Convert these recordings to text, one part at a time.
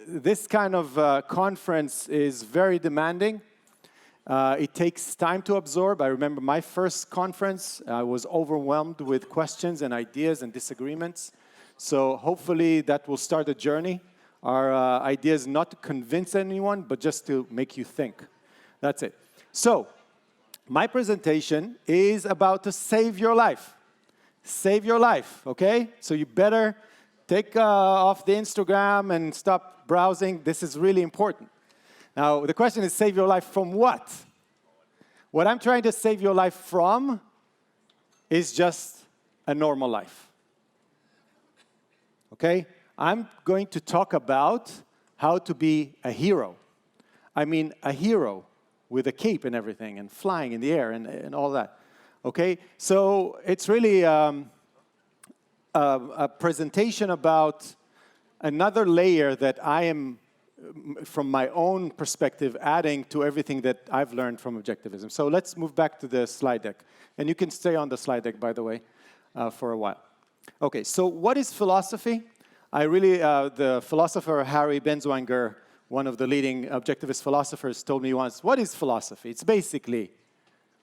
this kind of conference is very demanding. It takes time to absorb. I remember my first conference, I was overwhelmed with questions and ideas and disagreements. So hopefully that will start a journey. Our idea is not to convince anyone, but just to make you think. That's it. So my presentation is about to save your life. Save your life, okay? So you better take off the Instagram and stop browsing. This is really important. Now, the question is, save your life from what? What I'm trying to save your life from is just a normal life. Okay? I'm going to talk about how to be a hero. I mean, a hero with a cape and everything, and flying in the air and all that. Okay? So it's really a presentation about another layer that I am, from my own perspective, adding to everything that I've learned from objectivism. So let's move back to the slide deck. And you can stay on the slide deck, by the way, for a while. Okay, so what is philosophy? The philosopher Harry Benzwanger, one of the leading objectivist philosophers, told me once, what is philosophy? It's basically,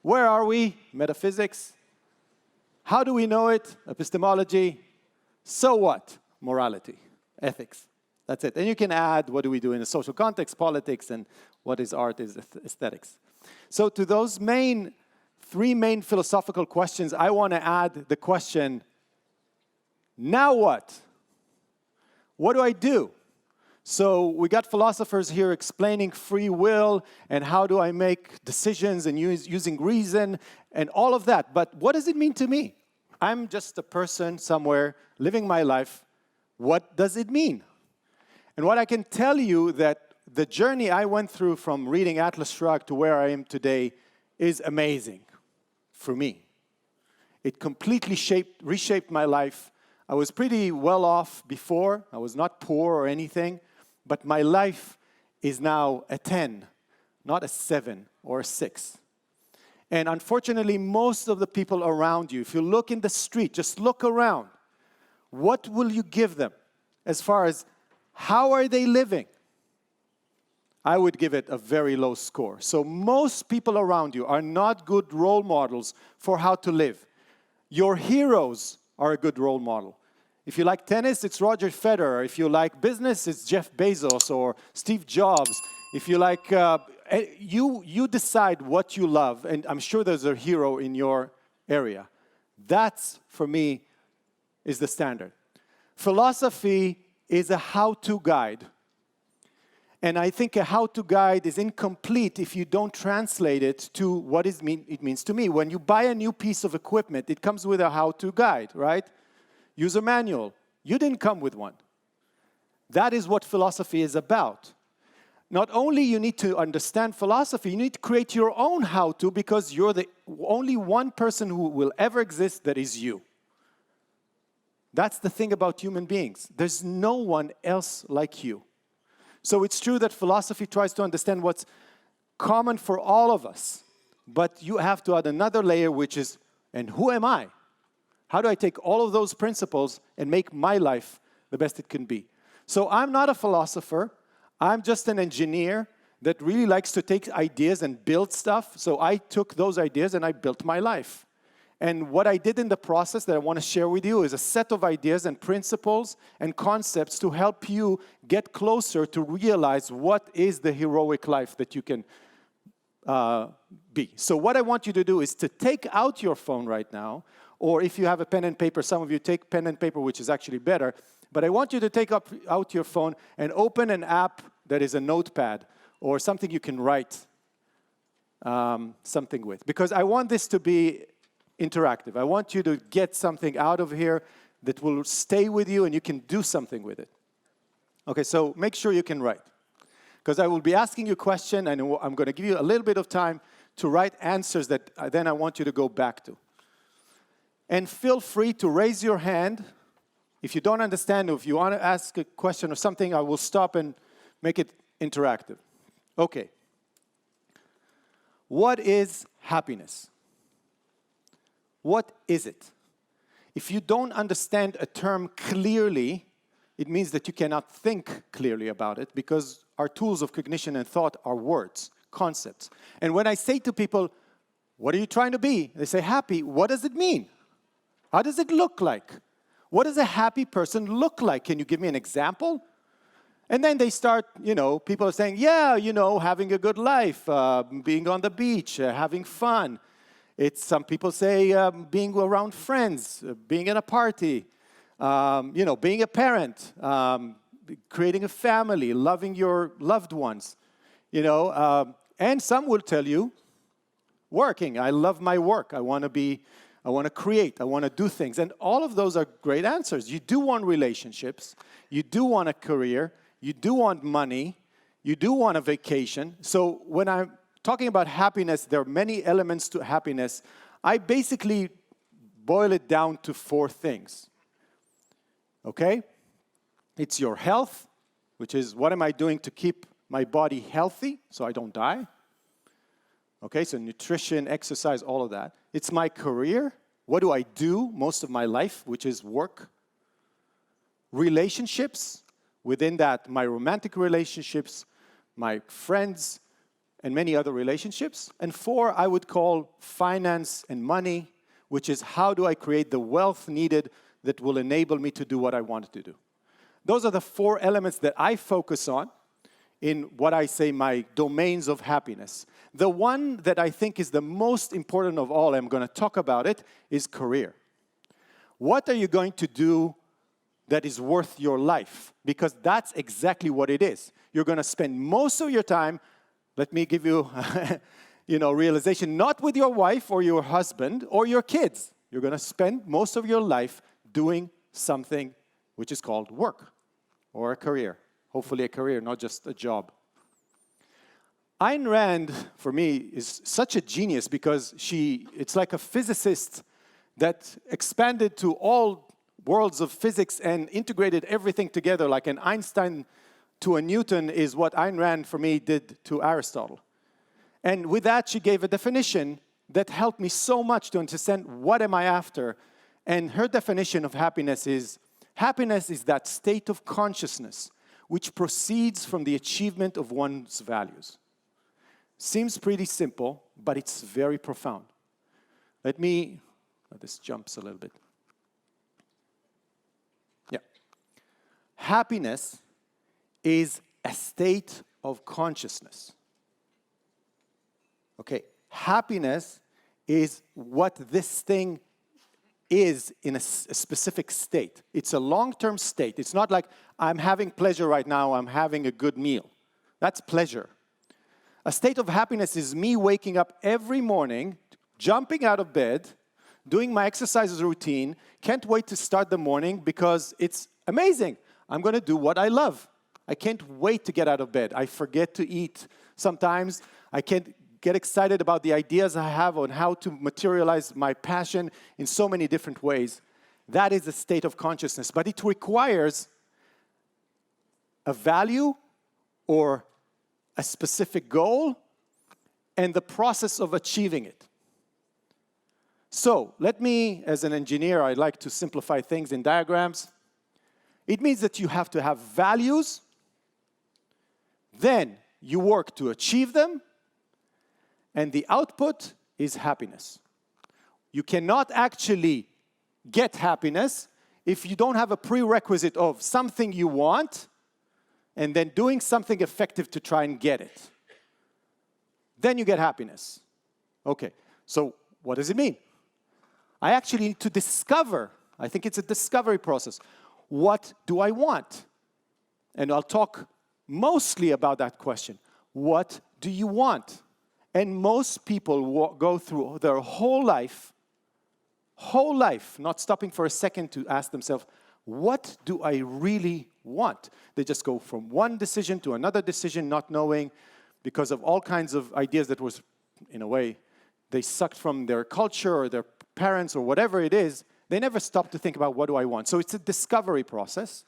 where are we? Metaphysics. How do we know it? Epistemology. So what? Morality, ethics. That's it. And you can add, what do we do in a social context, politics, and what is art, is aesthetics. So to those three main philosophical questions, I want to add the question, now what? What do I do? So we got philosophers here explaining free will and how do I make decisions and using reason and all of that. But what does it mean to me? I'm just a person somewhere living my life. What does it mean? And what I can tell you that the journey I went through from reading Atlas Shrugged to where I am today is amazing for me. It completely reshaped my life. I was pretty well off before. I was not poor or anything. But my life is now a 10, not a 7 or a 6. And unfortunately, most of the people around you, if you look in the street, just look around, what will you give them as far as how are they living? I would give it a very low score. So most people around you are not good role models for how to live. Your heroes are a good role model. If you like tennis, it's Roger Federer. If you like business, it's Jeff Bezos or Steve Jobs. If you like, you decide what you love, and I'm sure there's a hero in your area. That's, for me, is the standard. Philosophy is a how-to guide. And I think a how-to guide is incomplete if you don't translate it to what it means to me. When you buy a new piece of equipment, it comes with a how-to guide, right? User manual. You didn't come with one. That is what philosophy is about. Not only you need to understand philosophy, you need to create your own how-to because you're the only one person who will ever exist that is you. That's the thing about human beings. There's no one else like you. So it's true that philosophy tries to understand what's common for all of us. But you have to add another layer, which is, and who am I? How do I take all of those principles and make my life the best it can be? So I'm not a philosopher. I'm just an engineer that really likes to take ideas and build stuff. So I took those ideas and I built my life. And what I did in the process that I want to share with you is a set of ideas and principles and concepts to help you get closer to realize what is the heroic life that you can be. So what I want you to do is to take out your phone right now, or if you have a pen and paper, some of you take pen and paper, which is actually better. But I want you to take out your phone and open an app that is a notepad or something you can write something with. Because I want this to be interactive. I want you to get something out of here that will stay with you and you can do something with it. Okay, so make sure you can write. Because I will be asking you a question and I'm going to give you a little bit of time to write answers that then I want you to go back to. And feel free to raise your hand. If you don't understand or if you want to ask a question or something, I will stop and make it interactive. Okay. What is happiness? What is it? If you don't understand a term clearly, it means that you cannot think clearly about it because our tools of cognition and thought are words, concepts. And when I say to people, what are you trying to be? They say, happy. What does it mean? How does it look like? What does a happy person look like? Can you give me an example? And then they start, people are saying, yeah, having a good life, being on the beach, having fun. Some people say being around friends, being in a party, being a parent, creating a family, loving your loved ones, and some will tell you, working. I love my work. I want to create. I want to do things. And all of those are great answers. You do want relationships. You do want a career. You do want money. You do want a vacation. So when I'm talking about happiness, there are many elements to happiness. I basically boil it down to 4 things. Okay? It's your health, which is what am I doing to keep my body healthy so I don't die? Okay, so nutrition, exercise, all of that. It's my career. What do I do most of my life, which is work? Relationships. Within that, my romantic relationships, my friends, and many other relationships. And 4, I would call finance and money, which is how do I create the wealth needed that will enable me to do what I want to do. Those are the 4 elements that I focus on in what I say my domains of happiness. The one that I think is the most important of all, I'm going to talk about it, is career. What are you going to do that is worth your life? Because that's exactly what it is. You're going to spend most of your time, let me give you, realization, not with your wife or your husband or your kids. You're going to spend most of your life doing something which is called work or a career. Hopefully a career, not just a job. Ayn Rand, for me, is such a genius because it's like a physicist that expanded to all worlds of physics and integrated everything together, like an Einstein to a Newton is what Ayn Rand, for me, did to Aristotle. And with that, she gave a definition that helped me so much to understand what am I after. And her definition of happiness is that state of consciousness which proceeds from the achievement of one's values. Seems pretty simple, but it's very profound. This jumps a little bit. Yeah. Happiness is a state of consciousness. Okay, happiness is what this thing is in a specific state. It's a long-term state. It's not like I'm having pleasure right now, I'm having a good meal. That's pleasure. A state of happiness is me waking up every morning, jumping out of bed, doing my exercises routine, can't wait to start the morning because it's amazing. I'm going to do what I love. I can't wait to get out of bed. I forget to eat sometimes. I can't get excited about the ideas I have on how to materialize my passion in so many different ways. That is a state of consciousness. But it requires a value or a specific goal and the process of achieving it. So let me, as an engineer, I like to simplify things in diagrams. It means that you have to have values, then you work to achieve them, and the output is happiness. You cannot actually get happiness if you don't have a prerequisite of something you want and then doing something effective to try and get it. Then you get happiness. Okay, so what does it mean? I actually need to discover, I think it's a discovery process. What do I want? And I'll talk mostly about that question. What do you want? And most people go through their whole life, not stopping for a second to ask themselves, what do I really want? They just go from one decision to another decision, not knowing, because of all kinds of ideas that was, in a way, they sucked from their culture or their parents or whatever it is. They never stop to think about what do I want. So it's a discovery process.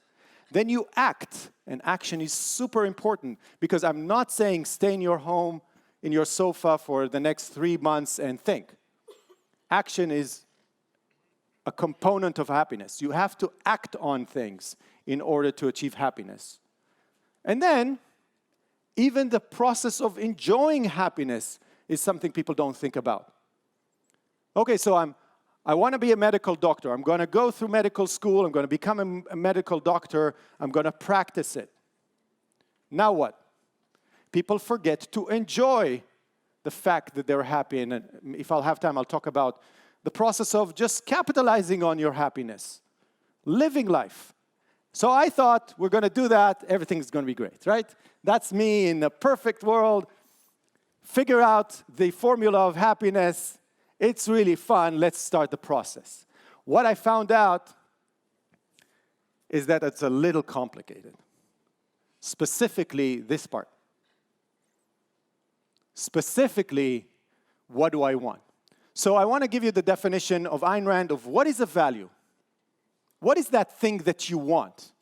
Then you act, and action is super important because I'm not saying stay in your home, in your sofa for the next 3 months and think. Action is a component of happiness. You have to act on things in order to achieve happiness. And then, even the process of enjoying happiness is something people don't think about. Okay, so I want to be a medical doctor. I'm going to go through medical school. I'm going to become a medical doctor. I'm going to practice it. Now what? People forget to enjoy the fact that they're happy. And if I'll have time, I'll talk about the process of just capitalizing on your happiness, living life. So I thought, we're going to do that. Everything's going to be great, right? That's me in a perfect world. Figure out the formula of happiness. It's really fun. Let's start the process. What I found out is that it's a little complicated. Specifically, this part. Specifically, what do I want? So I want to give you the definition of Ayn Rand of what is a value. What is that thing that you want?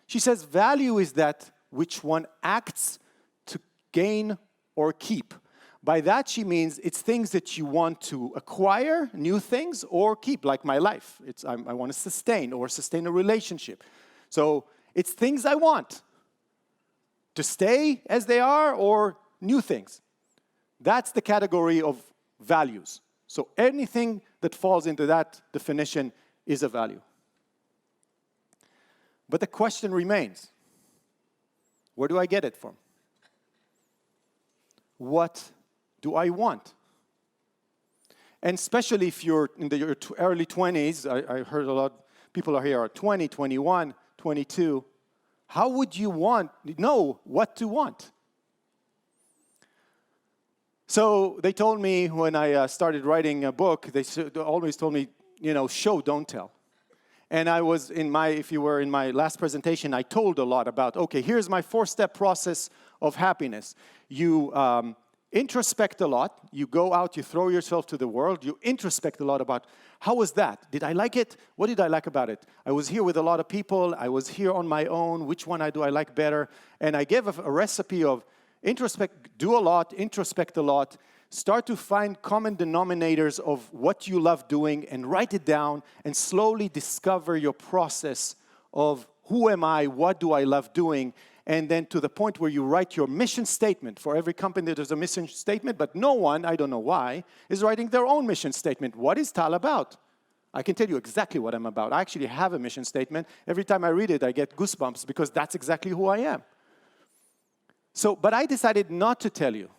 She says value is that which one acts to gain or keep. By that she means it's things that you want to acquire, new things, or keep, like my life. I want to sustain a relationship. So it's things I want to stay as they are or new things. That's the category of values. So anything that falls into that definition is a value. But the question remains, where do I get it from? What do I want? And especially if you're in your early 20s, I heard a lot, people here are 20, 21, 22. How would you know what to want? So they told me when I started writing a book, they always told me, show, don't tell. And if you were in my last presentation, I told a lot about, okay, here's my 4-step process of happiness. You introspect a lot. You go out, you throw yourself to the world. You introspect a lot about, how was that? Did I like it? What did I like about it? I was here with a lot of people. I was here on my own. Which one do I like better? And I gave a recipe of introspect, do a lot, introspect a lot, start to find common denominators of what you love doing and write it down and slowly discover your process of who am I, what do I love doing, and then to the point where you write your mission statement. For every company there's a mission statement, but no one, I don't know why, is writing their own mission statement. What is Tal about? I can tell you exactly what I'm about. I actually have a mission statement. Every time I read it, I get goosebumps because that's exactly who I am. But I decided not to tell you.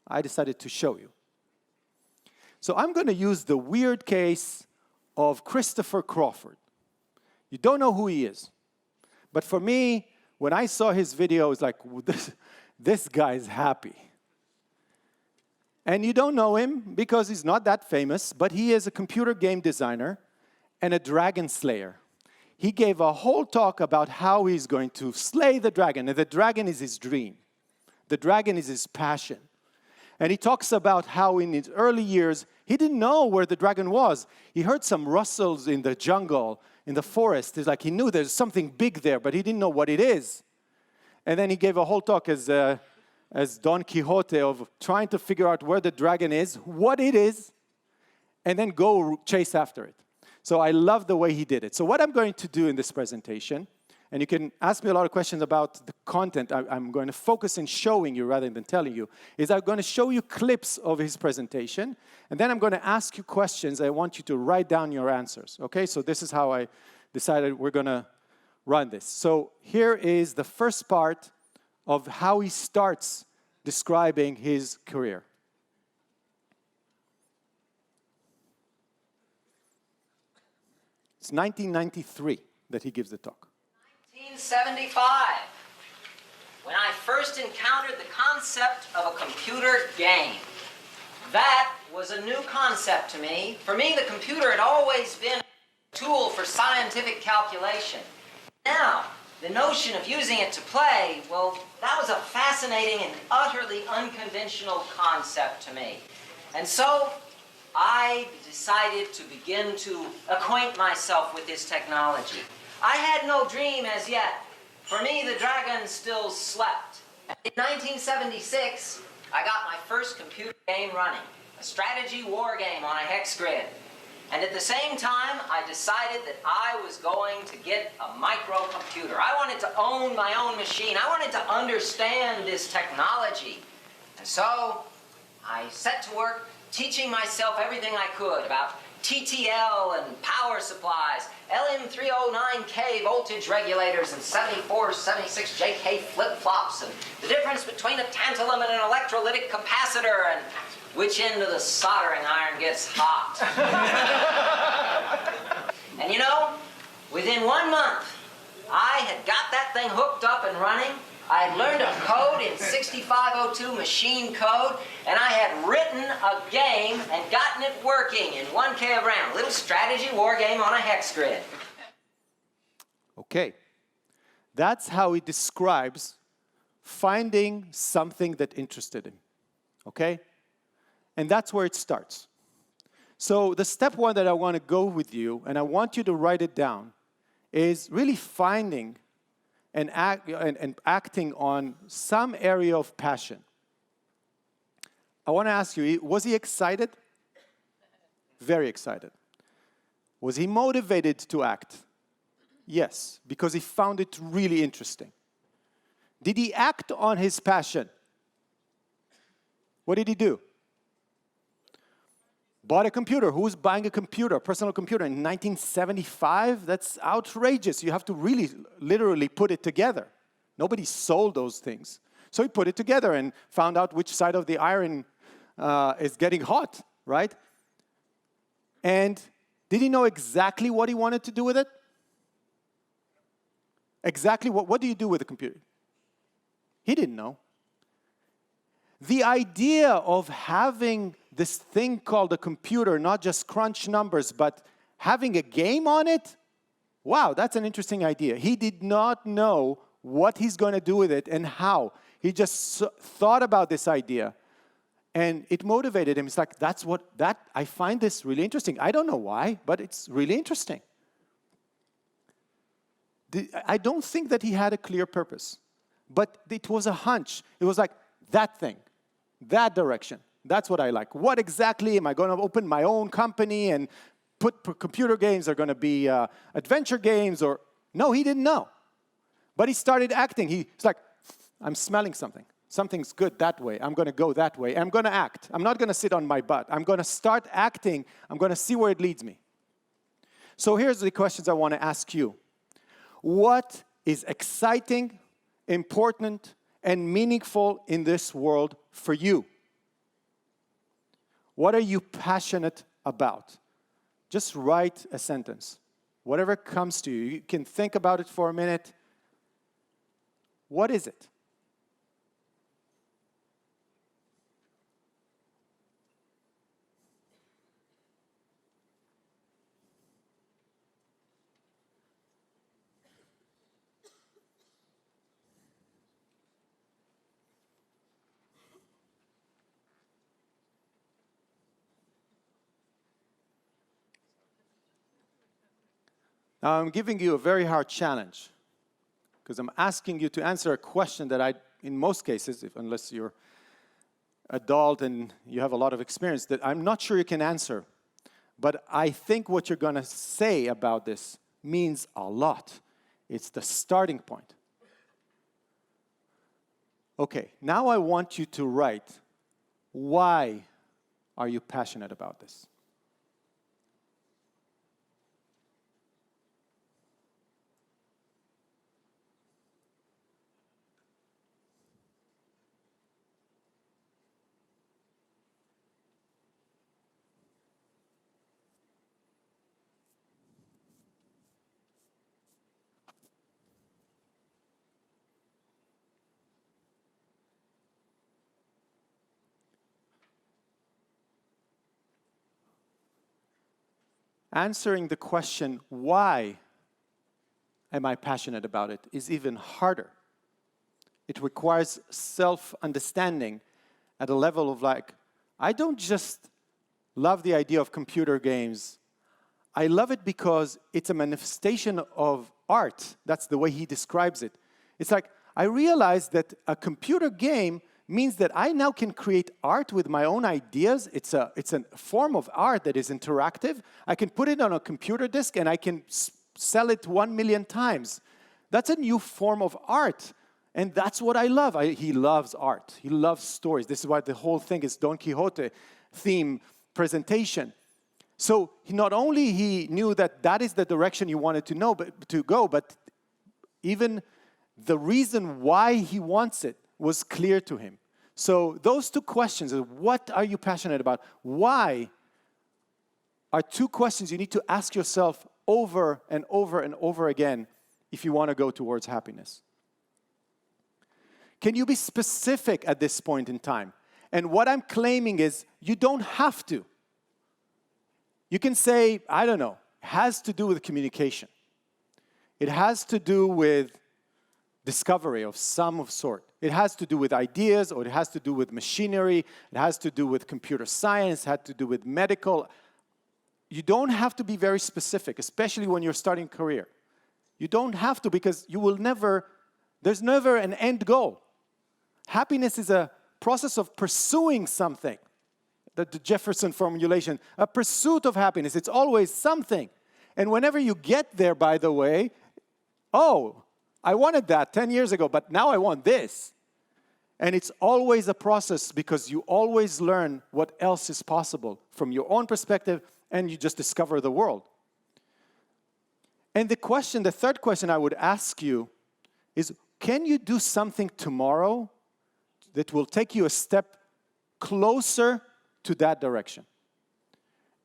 I decided to show you. So I'm going to use the weird case of Christopher Crawford. You don't know who he is. But for me, when I saw his video, it's like, this guy's happy. And you don't know him because he's not that famous, but he is a computer game designer and a dragon slayer. He gave a whole talk about how he's going to slay the dragon, and the dragon is his dream. The dragon is his passion. And he talks about how in his early years, he didn't know where the dragon was. He heard some rustles in the jungle, in the forest. It's like he knew there's something big there, but he didn't know what it is. And then he gave a whole talk as Don Quixote of trying to figure out where the dragon is, what it is, and then go chase after it. So I love the way he did it. So what I'm going to do in this presentation, and you can ask me a lot of questions about the content. I'm going to focus in showing you rather than telling you, is I'm going to show you clips of his presentation, and then I'm going to ask you questions. I want you to write down your answers, okay? So this is how I decided we're going to run this. So here is the first part of how he starts describing his career. It's 1993 that he gives the talk. 1975, when I first encountered the concept of a computer game. That was a new concept to me. For me, the computer had always been a tool for scientific calculation. Now, the notion of using it to play, well, that was a fascinating and utterly unconventional concept to me. And so I decided to begin to acquaint myself with this technology. I had no dream as yet. For me, the dragon still slept. In 1976, I got my first computer game running, a strategy war game on a hex grid. And at the same time, I decided that I was going to get a microcomputer. I wanted to own my own machine. I wanted to understand this technology. And so I set to work teaching myself everything I could about TTL and power supplies, LM309K voltage regulators and 7476JK flip-flops, and the difference between a tantalum and an electrolytic capacitor, and which end of the soldering iron gets hot. And you know, within 1 month, I had got that thing hooked up and running. I had learned a code in 6502 machine code, and I had written a game and gotten it working in 1K of RAM. A little strategy war game on a hex grid. Okay. That's how he describes finding something that interested him. Okay? And that's where it starts. So the step one that I want to go with you, and I want you to write it down, is really finding and acting on some area of passion. I want to ask you, was he excited? Very excited. Was he motivated to act? Yes, because he found it really interesting. Did he act on his passion? What did he do? Bought a computer. Who's buying a computer, a personal computer in 1975? That's outrageous. You have to really, literally put it together. Nobody sold those things. So he put it together and found out which side of the iron is getting hot, right? And did he know exactly what he wanted to do with it? Exactly what do you do with a computer? He didn't know. The idea of having this thing called a computer, not just crunch numbers, but having a game on it, wow, that's an interesting idea. He did not know what he's going to do with it and how. He just thought about this idea, and it motivated him. It's like, I find this really interesting. I don't know why, but it's really interesting. I don't think that he had a clear purpose, but it was a hunch. It was like, that thing, that direction. That's what I like. What exactly am I going to open my own company and put computer games are going to be adventure games or... No, he didn't know. But he started acting. He's like, I'm smelling something. Something's good that way. I'm going to go that way. I'm going to act. I'm not going to sit on my butt. I'm going to start acting. I'm going to see where it leads me. So here's the questions I want to ask you. What is exciting, important, and meaningful in this world for you? What are you passionate about? Just write a sentence. Whatever comes to you. You can think about it for a minute. What is it? Now, I'm giving you a very hard challenge because I'm asking you to answer a question that in most cases, unless you're adult and you have a lot of experience, that I'm not sure you can answer. But I think what you're going to say about this means a lot. It's the starting point. Okay, now I want you to write, why are you passionate about this? Answering the question, why am I passionate about it, is even harder. It requires self-understanding at a level of like, I don't just love the idea of computer games. I love it because it's a manifestation of art. That's the way he describes it. It's like, I realized that a computer game means that I now can create art with my own ideas. It's a form of art that is interactive. I can put it on a computer disk and I can sell it 1 million times. That's a new form of art. And that's what I love. He loves art. He loves stories. This is why the whole thing is Don Quixote theme presentation. So not only he knew that that is the direction he wanted to go, but even the reason why he wants it was clear to him. So those two questions, what are you passionate about? Why, are two questions you need to ask yourself over and over and over again if you want to go towards happiness. Can you be specific at this point in time? And what I'm claiming is you don't have to. You can say, I don't know, it has to do with communication. It has to do with discovery of some sort. It has to do with ideas, or it has to do with machinery. It has to do with computer science. It has to do with medical. You don't have to be very specific, especially when you're starting a career. You don't have to, because you will never, there's never an end goal. Happiness is a process of pursuing something. The Jefferson formulation, a pursuit of happiness. It's always something. And whenever you get there, by the way, oh, I wanted that 10 years ago, but now I want this. And it's always a process, because you always learn what else is possible from your own perspective, and you just discover the world. And the third question I would ask you is, can you do something tomorrow that will take you a step closer to that direction?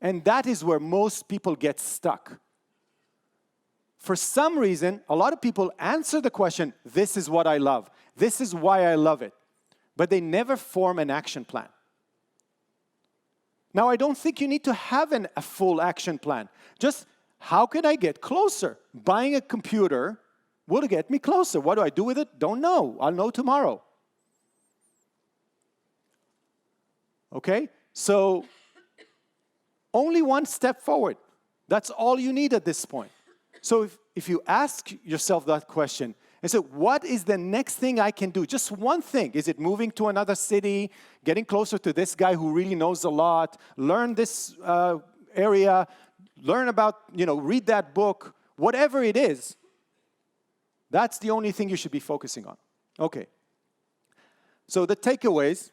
And that is where most people get stuck. For some reason, a lot of people answer the question, this is what I love. This is why I love it. But they never form an action plan. Now, I don't think you need to have a full action plan. Just, how can I get closer? Buying a computer will get me closer. What do I do with it? Don't know. I'll know tomorrow. Okay? So, only one step forward. That's all you need at this point. So if you ask yourself that question, and say, what is the next thing I can do? Just one thing. Is it moving to another city, getting closer to this guy who really knows a lot, learn this area, learn about, read that book, whatever it is, that's the only thing you should be focusing on. Okay. So the takeaways,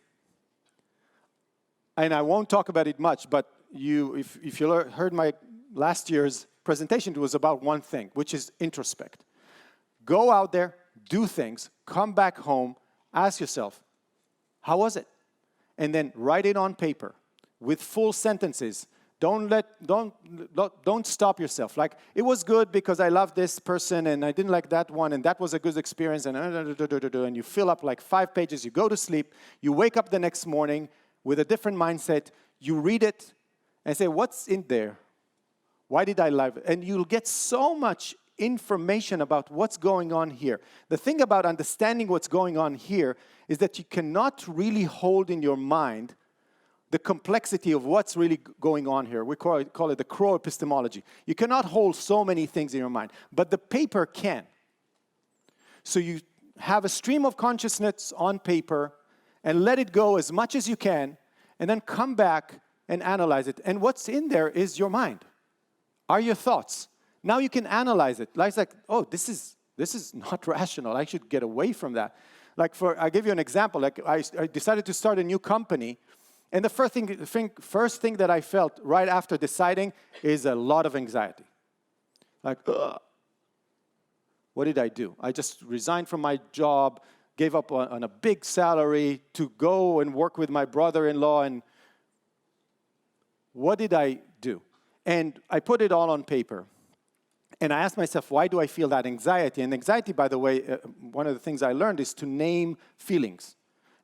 and I won't talk about it much, but if you heard my last year's presentation, it was about one thing, which is introspect. Go out there, do things, come back home, ask yourself, how was it? And then write it on paper with full sentences. Don't stop yourself. Like, it was good because I love this person and I didn't like that one and that was a good experience and you fill up like 5 pages, you go to sleep, you wake up the next morning with a different mindset, you read it and say, what's in there? Why did I love it? And you'll get so much information about what's going on here. The thing about understanding what's going on here is that you cannot really hold in your mind the complexity of what's really going on here. We call it the crow epistemology. You cannot hold so many things in your mind, but the paper can. So you have a stream of consciousness on paper and let it go as much as you can, and then come back and analyze it. And what's in there is your mind. Are your thoughts. Now you can analyze it. Like, oh, this is not rational. I should get away from that. I'll give you an example. Like, I decided to start a new company, and the first thing that I felt right after deciding is a lot of anxiety. Like, ugh. What did I do? I just resigned from my job, gave up on a big salary to go and work with my brother-in-law, and what did I do? And I put it all on paper. And I asked myself, why do I feel that anxiety? And anxiety, by the way, one of the things I learned is to name feelings.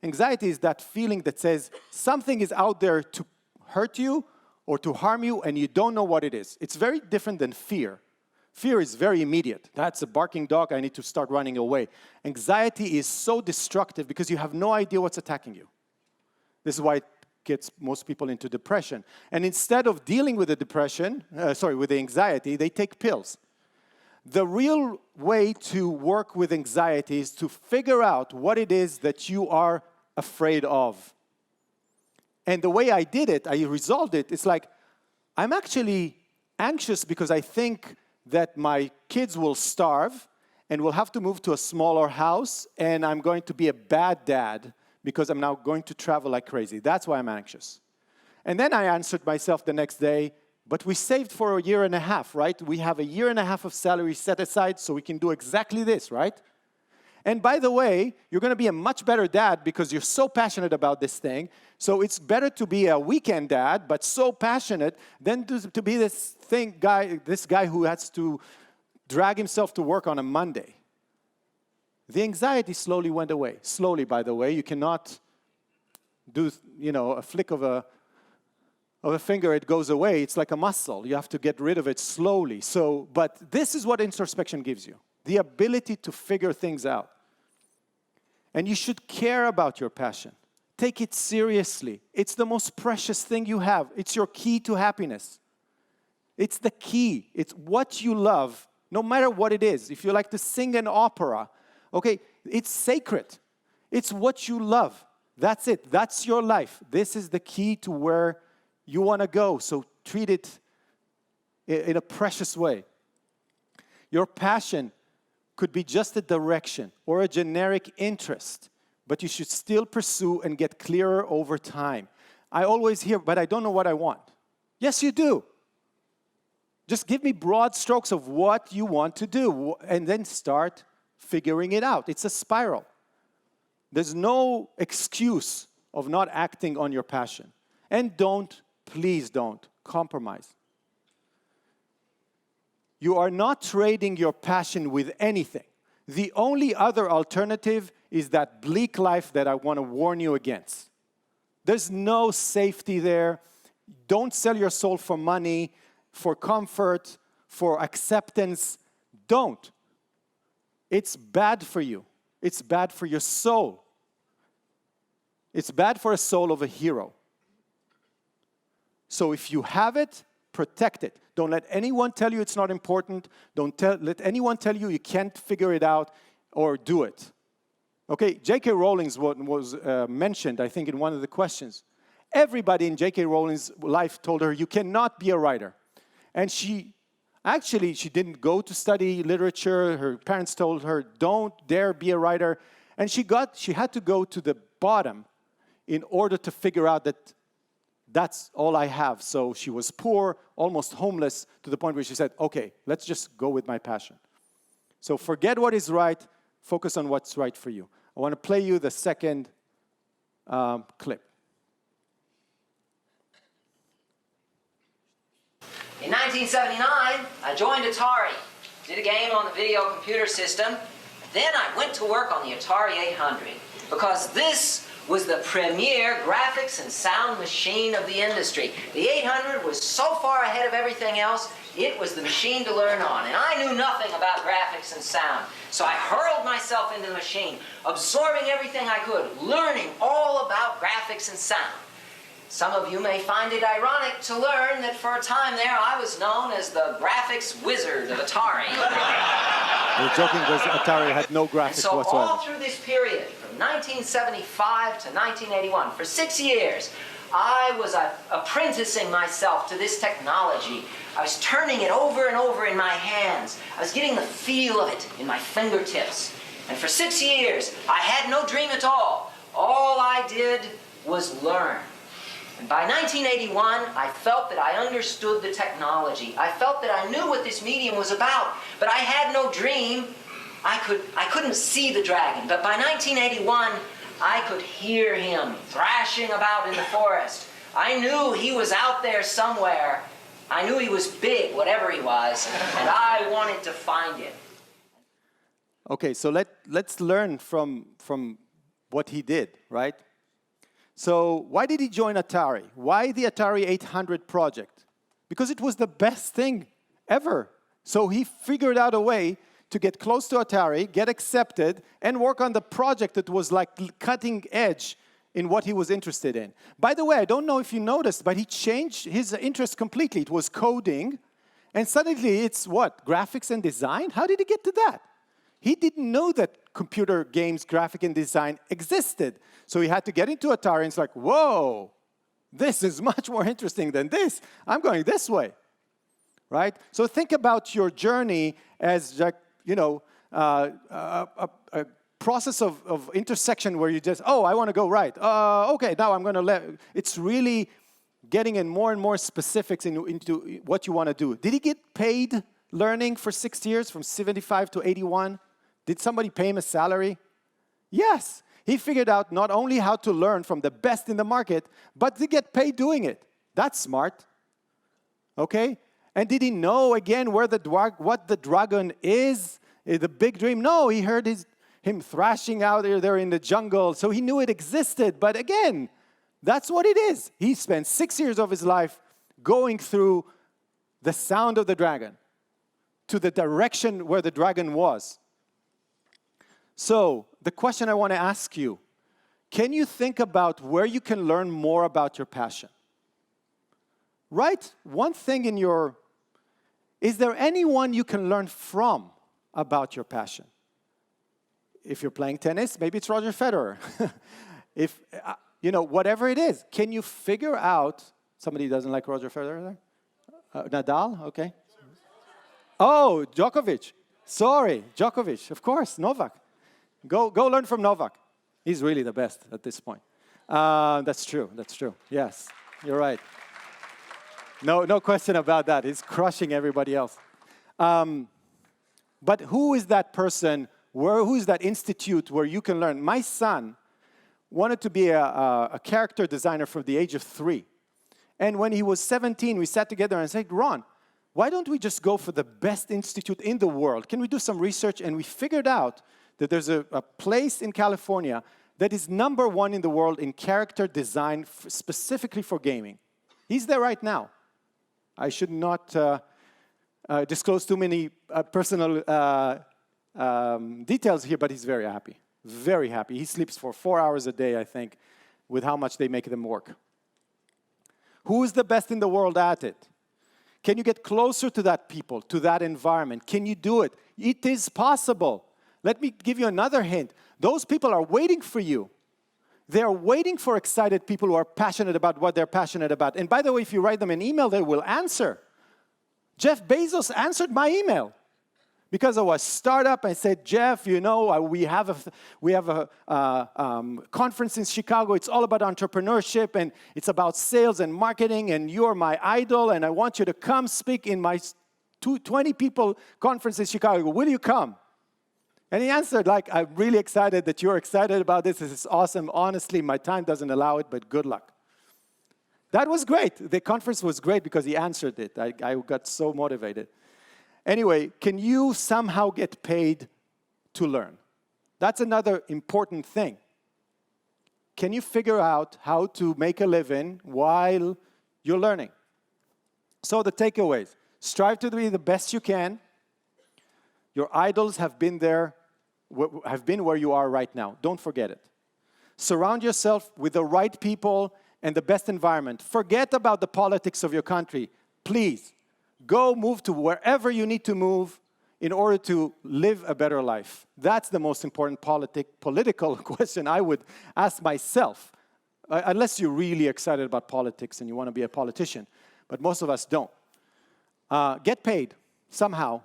Anxiety is that feeling that says something is out there to hurt you or to harm you, and you don't know what it is. It's very different than fear. Fear is very immediate. That's a barking dog. I need to start running away. Anxiety is so destructive because you have no idea what's attacking you. This is why it gets most people into depression. And instead of dealing with with the anxiety, they take pills. The real way to work with anxiety is to figure out what it is that you are afraid of. And the way I did it, I resolved it, it's like, I'm actually anxious because I think that my kids will starve and will have to move to a smaller house, and I'm going to be a bad dad because I'm now going to travel like crazy. That's why I'm anxious. And then I answered myself the next day, but we saved for a year and a half, right? We have a year and a half of salary set aside so we can do exactly this, right? And by the way, you're going to be a much better dad because you're so passionate about this thing. So it's better to be a weekend dad, but so passionate, than to be this guy who has to drag himself to work on a Monday. The anxiety slowly went away. Slowly, by the way. You cannot do, a flick of a finger, it goes away. It's like a muscle. You have to get rid of it slowly. But this is what introspection gives you. The ability to figure things out. And you should care about your passion. Take it seriously. It's the most precious thing you have. It's your key to happiness. It's the key. It's what you love, no matter what it is. If you like to sing an opera, okay, it's sacred. It's what you love. That's it. That's your life. This is the key to where you want to go. So treat it in a precious way. Your passion could be just a direction or a generic interest, but you should still pursue and get clearer over time. I always hear, but I don't know what I want. Yes, you do. Just give me broad strokes of what you want to do, and then start figuring it out. It's a spiral. There's no excuse of not acting on your passion. And please don't compromise. You are not trading your passion with anything. The only other alternative is that bleak life that I want to warn you against. There's no safety there. Don't sell your soul for money, for comfort, for acceptance. Don't. It's bad for you. It's bad for your soul. It's bad for a soul of a hero. So if you have it, protect it. Don't let anyone tell you it's not important. Don't let anyone tell you you can't figure it out or do it. Okay, J.K. Rowling was mentioned, I think, in one of the questions. Everybody in J.K. Rowling's life told her, you cannot be a writer. And she didn't go to study literature. Her parents told her, don't dare be a writer. And she had to go to the bottom in order to figure out that that's all I have. So she was poor, almost homeless, to the point where she said, okay, let's just go with my passion. So forget what is right, focus on what's right for you. I want to play you the second clip. In 1979, I joined Atari, did a game on the video computer system. Then I went to work on the Atari 800 because this was the premier graphics and sound machine of the industry. The 800 was so far ahead of everything else, it was the machine to learn on. And I knew nothing about graphics and sound. So I hurled myself into the machine, absorbing everything I could, learning all about graphics and sound. Some of you may find it ironic to learn that for a time there I was known as the graphics wizard of Atari. You're joking because Atari had no graphics so whatsoever. All through this period, from 1975 to 1981, for 6 years, I was apprenticing myself to this technology. I was turning it over and over in my hands. I was getting the feel of it in my fingertips. And for 6 years, I had no dream at all. All I did was learn. And by 1981, I felt that I understood the technology. I felt that I knew what this medium was about, but I had no dream. I couldn't see the dragon, but by 1981, I could hear him thrashing about in the forest. I knew he was out there somewhere. I knew he was big, whatever he was, and I wanted to find him. Okay, so let's learn from what he did, right? So why did he join Atari? Why the Atari 800 project? Because it was the best thing ever. So he figured out a way to get close to Atari, get accepted, and work on the project that was like cutting edge in what he was interested in. By the way, I don't know if you noticed, but he changed his interest completely. It was coding, and suddenly it's what? Graphics and design? How did he get to that? he didn't know that computer games, graphic and design existed. So he had to get into Atari, and it's like, whoa, this is much more interesting than this. I'm going this way, right? So think about your journey as, like, you know, a process of intersection where you just, oh, I want to go right. Okay, now I'm going to let, it's really getting in more and more specifics into what you want to do. Did he get paid learning for 6 years, from 75 to 81? Did somebody pay him a salary? Yes. He figured out not only how to learn from the best in the market, but to get paid doing it. That's smart. Okay? And did he know, again, what the dragon is? The big dream? No, he heard him thrashing out there in the jungle, so he knew it existed. But again, that's what it is. He spent 6 years of his life going through the sound of the dragon to the direction where the dragon was. So, the question I want to ask you, can you think about where you can learn more about your passion? Write one thing in your, is there anyone you can learn from about your passion? If you're playing tennis, maybe it's Roger Federer. If, you know, whatever it is, can you figure out, somebody doesn't like Roger Federer there? Nadal, okay. Oh, Djokovic. Sorry, Djokovic, of course, Novak. Go learn from Novak. He's really the best at this point. That's true, yes, you're right. No question about that. He's crushing everybody else. But who is that person, who is that institute where you can learn? My son wanted to be a character designer from the age of 3. And when he was 17, we sat together and said, Ron, why don't we just go for the best institute in the world? Can we do some research? And we figured out that there's a place in California that is #1 in the world in character design specifically for gaming. He's there right now. I should not disclose too many personal details here, but he's very happy. Very happy. He sleeps for 4 hours a day, I think, with how much they make them work. Who is the best in the world at it? Can you get closer to that people, to that environment? Can you do it? It is possible. Let me give you another hint. Those people are waiting for you. They are waiting for excited people who are passionate about what they're passionate about. And by the way, if you write them an email, they will answer. Jeff Bezos answered my email because I was startup. I said, Jeff, you know, we have a conference in Chicago. It's all about entrepreneurship, and it's about sales and marketing, and you're my idol, and I want you to come speak in my 20 people conference in Chicago. Will you come? And he answered, like, I'm really excited that you're excited about this. This is awesome. Honestly, my time doesn't allow it, but good luck. That was great. The conference was great because he answered it. I got so motivated. Anyway, can you somehow get paid to learn? That's another important thing. Can you figure out how to make a living while you're learning? So the takeaways. Strive to be the best you can. Your idols have been there, have been where you are right now. Don't forget it. Surround yourself with the right people and the best environment. Forget about the politics of your country. Please, go move to wherever you need to move in order to live a better life. That's the most important political question I would ask myself, unless you're really excited about politics and you want to be a politician. But most of us don't. Get paid somehow.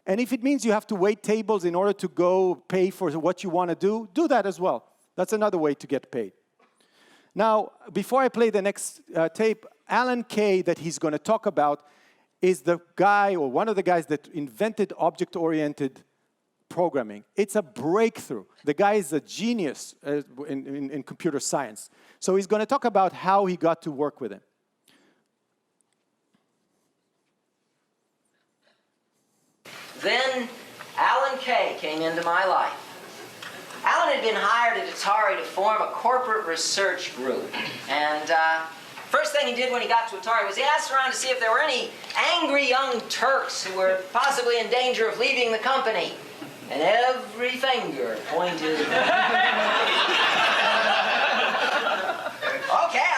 And if it means you have to wait tables in order to go pay for what you want to do that as well. That's another way to get paid. Now, before I play the next tape, Alan Kay, that he's going to talk about, is the guy, or one of the guys that invented object-oriented programming. It's a breakthrough. The guy is a genius in computer science. So he's going to talk about how he got to work with him. Then Alan Kay came into my life. Alan had been hired at Atari to form a corporate research group. And first thing he did when he got to Atari was he asked around to see if there were any angry young Turks who were possibly in danger of leaving the company. And every finger pointed. Okay,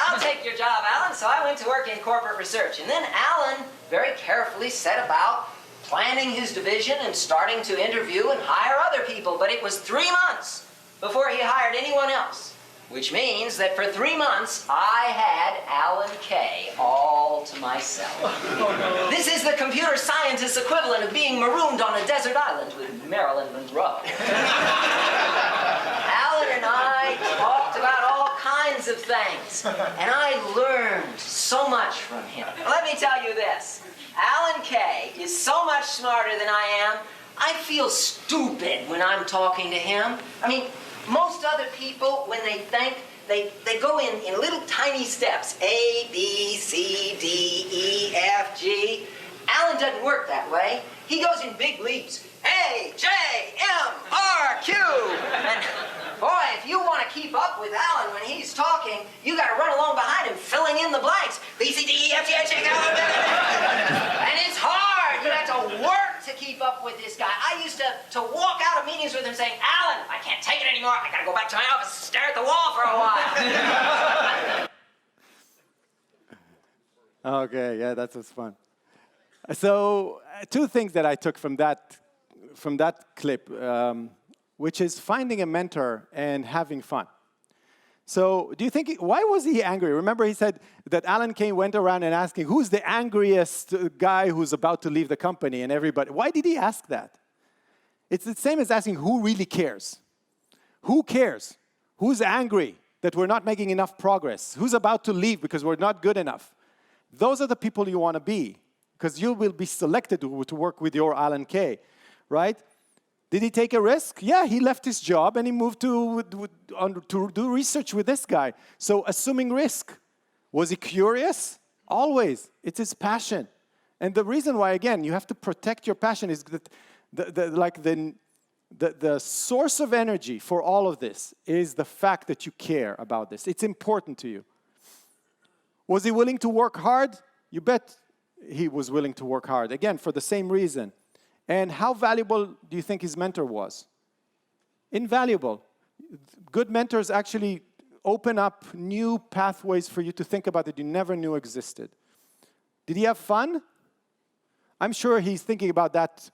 I'll take your job, Alan. So I went to work in corporate research. And then Alan very carefully set about planning his division and starting to interview and hire other people, but it was 3 months before he hired anyone else, which means that for 3 months, I had Alan Kay all to myself. This is the computer scientist's equivalent of being marooned on a desert island with Marilyn Monroe. Alan and I talked about all kinds of things, and I learned so much from him. Let me tell you this. Alan Kay is so much smarter than I am. I feel stupid when I'm talking to him. I mean, most other people, when they think, they go in little tiny steps. A, B, C, D, E, F, G. Alan doesn't work that way. He goes in big leaps. A, J, M, R, Q. And boy, if you want to keep up with Alan when he's talking, you got to run along behind him, filling in the blanks. B, C, D, E, F, G, H, I, J, K, L, M, N, O. And it's hard. You have to work to keep up with this guy. I used to walk out of meetings with him saying, Alan, I can't take it anymore. I got to go back to my office and stare at the wall for a while. Okay, yeah, that was fun. So, two things that I took from that clip, which is finding a mentor and having fun. So, do you think, why was he angry? Remember he said that Alan Kay went around and asking, who's the angriest guy who's about to leave the company and everybody? Why did he ask that? It's the same as asking who really cares. Who cares? Who's angry that we're not making enough progress? Who's about to leave because we're not good enough? Those are the people you want to be, because you will be selected to work with your Alan Kay, right? Did he take a risk? Yeah, he left his job and he moved to do research with this guy. So assuming risk. Was he curious? Always. It's his passion. And the reason why, again, you have to protect your passion is that the source of energy for all of this is the fact that you care about this. It's important to you. Was he willing to work hard? You bet he was willing to work hard. Again, for the same reason. And how valuable do you think his mentor was? Invaluable. Good mentors actually open up new pathways for you to think about that you never knew existed. Did he have fun? I'm sure he's thinking about that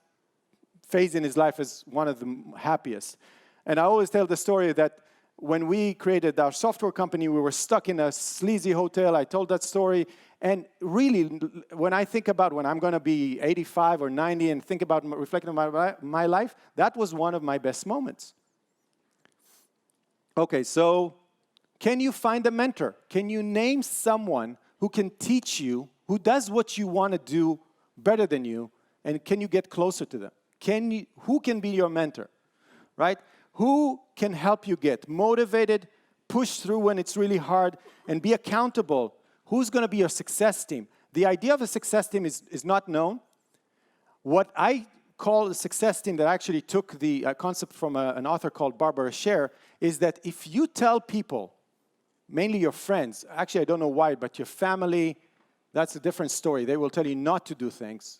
phase in his life as one of the happiest. And I always tell the story that when we created our software company, we were stuck in a sleazy hotel. I told that story. And really, when I think about when I'm going to be 85 or 90 and think about reflecting on my life, that was one of my best moments. Okay, so can you find a mentor? Can you name someone who can teach you, who does what you want to do better than you, and can you get closer to them? Who can be your mentor, right? Who can help you get motivated, push through when it's really hard, and be accountable? Who's going to be your success team? The idea of a success team is not known. What I call a success team that actually took the concept from an author called Barbara Sher is that if you tell people, mainly your friends, actually I don't know why, but your family, that's a different story. They will tell you not to do things.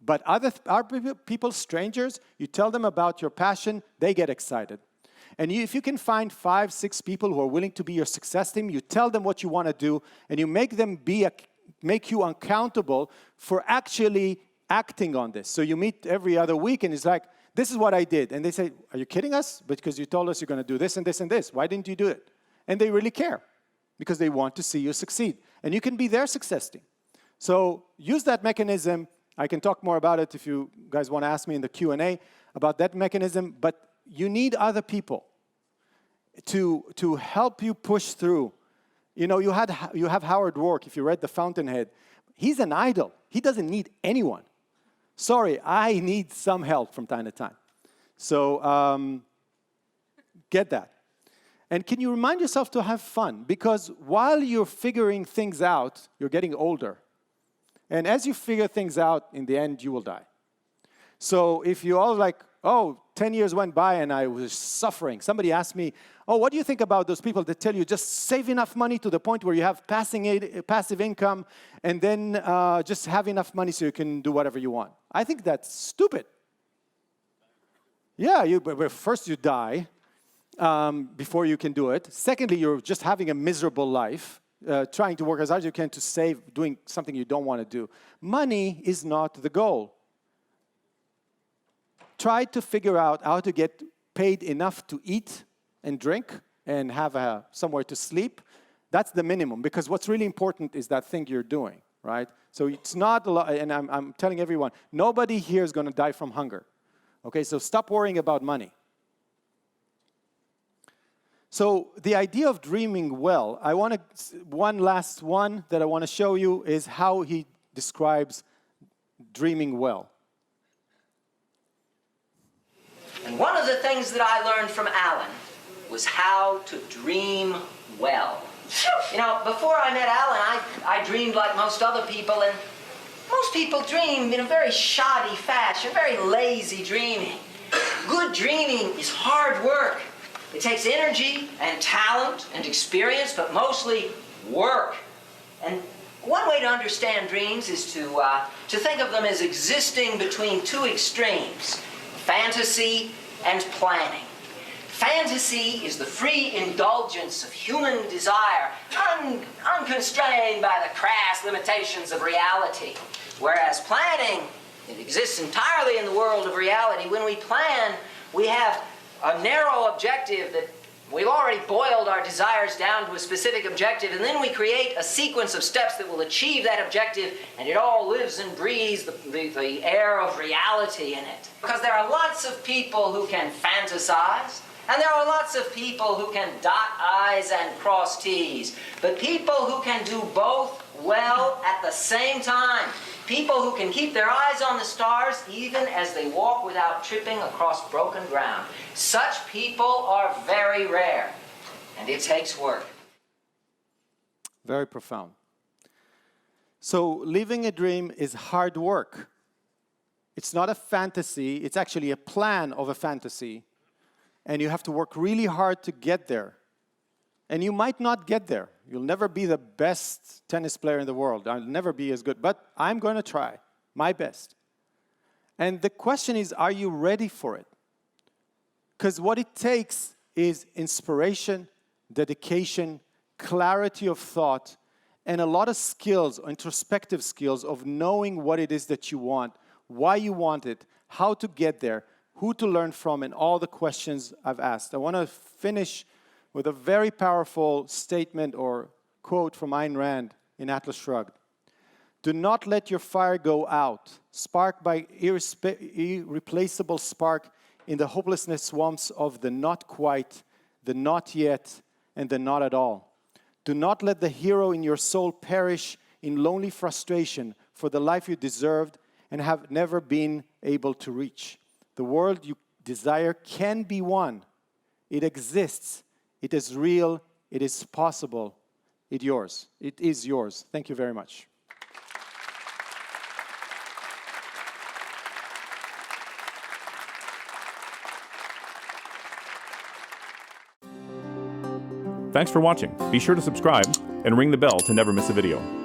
But other people, strangers, you tell them about your passion, they get excited. And if you can find 5, 6 people who are willing to be your success team, you tell them what you want to do, and you make them make you accountable for actually acting on this. So you meet every other week, and it's like, this is what I did. And they say, are you kidding us? Because you told us you're going to do this and this and this. Why didn't you do it? And they really care, because they want to see you succeed. And you can be their success team. So use that mechanism. I can talk more about it if you guys want to ask me in the Q&A about that mechanism, but you need other people to help you push through. You know, you have Howard Rourke, if you read The Fountainhead. He's an idol. He doesn't need anyone. Sorry, I need some help from time to time. So get that. And can you remind yourself to have fun? Because while you're figuring things out, you're getting older. And as you figure things out, in the end, you will die. So if you're all like, oh, 10 years went by and I was suffering. Somebody asked me, oh, what do you think about those people that tell you just save enough money to the point where you have passive income and then just have enough money so you can do whatever you want? I think that's stupid. Yeah, first you die before you can do it. Secondly, you're just having a miserable life. Trying to work as hard as you can to save, doing something you don't want to do. Money is not the goal. try to figure out how to get paid enough to eat and drink and have somewhere to sleep. That's the minimum, because what's really important is that thing you're doing, right? So it's not a lot, and I'm telling everyone, nobody here is going to die from hunger. Okay, so stop worrying about money. So the idea of dreaming well, one last one that I want to show you is how he describes dreaming well. And one of the things that I learned from Alan was how to dream well. You know, before I met Alan, I dreamed like most other people, and most people dream in a very shoddy fashion, very lazy dreaming. Good dreaming is hard work. It takes energy and talent and experience, but mostly work. And one way to understand dreams is to think of them as existing between two extremes, fantasy and planning. Fantasy is the free indulgence of human desire, unconstrained by the crass limitations of reality. Whereas planning, it exists entirely in the world of reality. When we plan, we have a narrow objective that we've already boiled our desires down to a specific objective, and then we create a sequence of steps that will achieve that objective, and it all lives and breathes the air of reality in it. Because there are lots of people who can fantasize, and there are lots of people who can dot I's and cross T's. But people who can do both well at the same time, people who can keep their eyes on the stars even as they walk without tripping across broken ground, such people are very rare, and it takes work. Very profound. So living a dream is hard work. It's not a fantasy, it's actually a plan of a fantasy. And you have to work really hard to get there. And you might not get there. You'll never be the best tennis player in the world. I'll never be as good. But I'm going to try my best. And the question is, are you ready for it? Because what it takes is inspiration, dedication, clarity of thought, and a lot of skills, introspective skills of knowing what it is that you want, why you want it, how to get there, who to learn from, and all the questions I've asked. I want to finish with a very powerful statement or quote from Ayn Rand in Atlas Shrugged. Do not let your fire go out, sparked by irreplaceable spark in the hopelessness swamps of the not quite, the not yet, and the not at all. Do not let the hero in your soul perish in lonely frustration for the life you deserved and have never been able to reach. The world you desire can be won. It exists. It is real. It is possible. It is yours. Thank you very much. Thanks for watching. Be sure to subscribe and ring the bell to never miss a video.